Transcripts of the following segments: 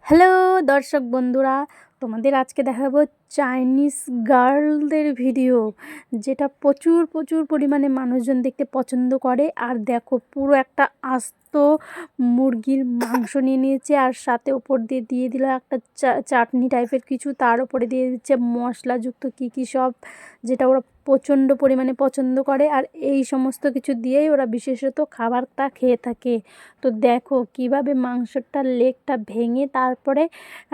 Hello দর্শক বন্ধুরা, তোমাদের আজকে দেখাবো চাইনিজ গার্লদের ভিডিও, যেটা প্রচুর প্রচুর পরিমাণে মানুষজন দেখতে পছন্দ করে। আর দেখো, পুরো একটা আস্ত মুরগির মাংস নিয়ে নিয়েছে, আর সাথে ওপর দিয়ে দিয়ে দিল একটা চাটনি টাইপের কিছু, তার উপরে দিয়ে দিচ্ছে মশলাযুক্ত কী সব, যেটা ওরা প্রচণ্ড পরিমাণে পছন্দ করে। আর এই সমস্ত কিছু দিয়েই ওরা বিশেষত খাবারটা খেয়ে থাকে। তো দেখো কিভাবে মাংসটার লেগটা ভেঙে তারপরে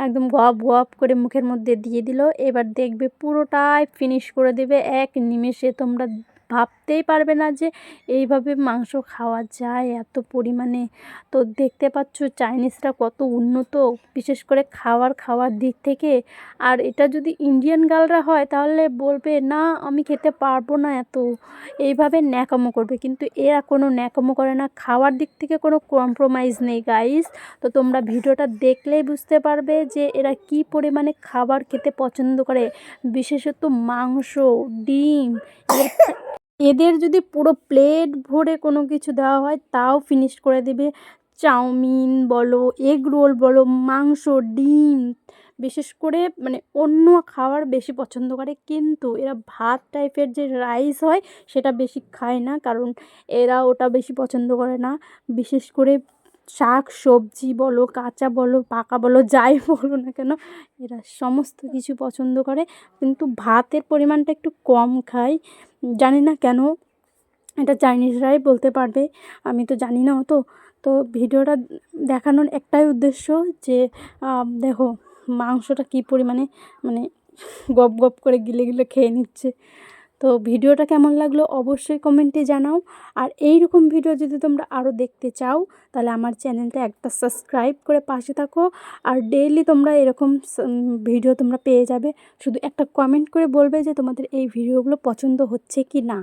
একদম গপ গপ করে মুখের মধ্যে দিয়ে দিল। এবার দেখবে পুরোটাই ফিনিশ করে দেবে এক নিমেষে। তোমরা ভাবতেই পারবে না যে এইভাবে মাংস খাওয়া যায় এত পরিমাণে। তো দেখতে পাচ্ছ চাইনিজরা কত উন্নত, বিশেষ করে খাওয়ার দিক থেকে। আর এটা যদি ইন্ডিয়ান গার্লরা হয় তাহলে বলবে না আমি খেতে পারবো না এত, এইভাবে ন্যাকামো করবে। কিন্তু এরা কোনো ন্যাকামো করে না, খাওয়ার দিক থেকে কোনো কম্প্রোমাইজ নেই গাইস। তো তোমরা ভিডিওটা দেখলেই বুঝতে পারবে যে এরা কি পরিমাণে খাবার খেতে পছন্দ করে, বিশেষত মাংস, ডিম। এদের যদি পুরো প্লেট ভরে কোনো কিছু দেওয়া হয় তাও ফিনিশ করে দেবে। চাউমিন বলো, এগ রোল বলো, মাংস, ডিম, বিশেষ করে মানে অন্য খাবার বেশি পছন্দ করে। কিন্তু এরা ভাত টাইপের যে রাইস হয় সেটা বেশি খায় না, কারণ এরা ওটা বেশি পছন্দ করে না। বিশেষ করে শাক সবজি বলো, কাঁচা বলো, পাকা বলো, যাই বলো না কেন, এরা সমস্ত কিছু পছন্দ করে। কিন্তু ভাতের পরিমাণটা একটু কম খায়, জানি না কেন, এটা চাইনিজরাই বলতে পারবে, আমি তো জানি না অত। তো ভিডিওটা দেখানোর একটাই উদ্দেশ্য যে দেখো মাংসটা কী পরিমাণে মানে গপ গপ করে গিলে গিলে খেয়ে নিচ্ছে। তো ভিডিওটা কেমন লাগলো অবশ্যই কমেন্টে জানাও। আর এই রকম ভিডিও যদি তোমরা আরও দেখতে চাও তাহলে আমার চ্যানেলটা একটা সাবস্ক্রাইব করে পাশে থাকো। আর ডেইলি তোমরা এরকম ভিডিও তোমরা পেয়ে যাবে। শুধু একটা কমেন্ট করে বলবে যে তোমাদের এই ভিডিওগুলো পছন্দ হচ্ছে কি না।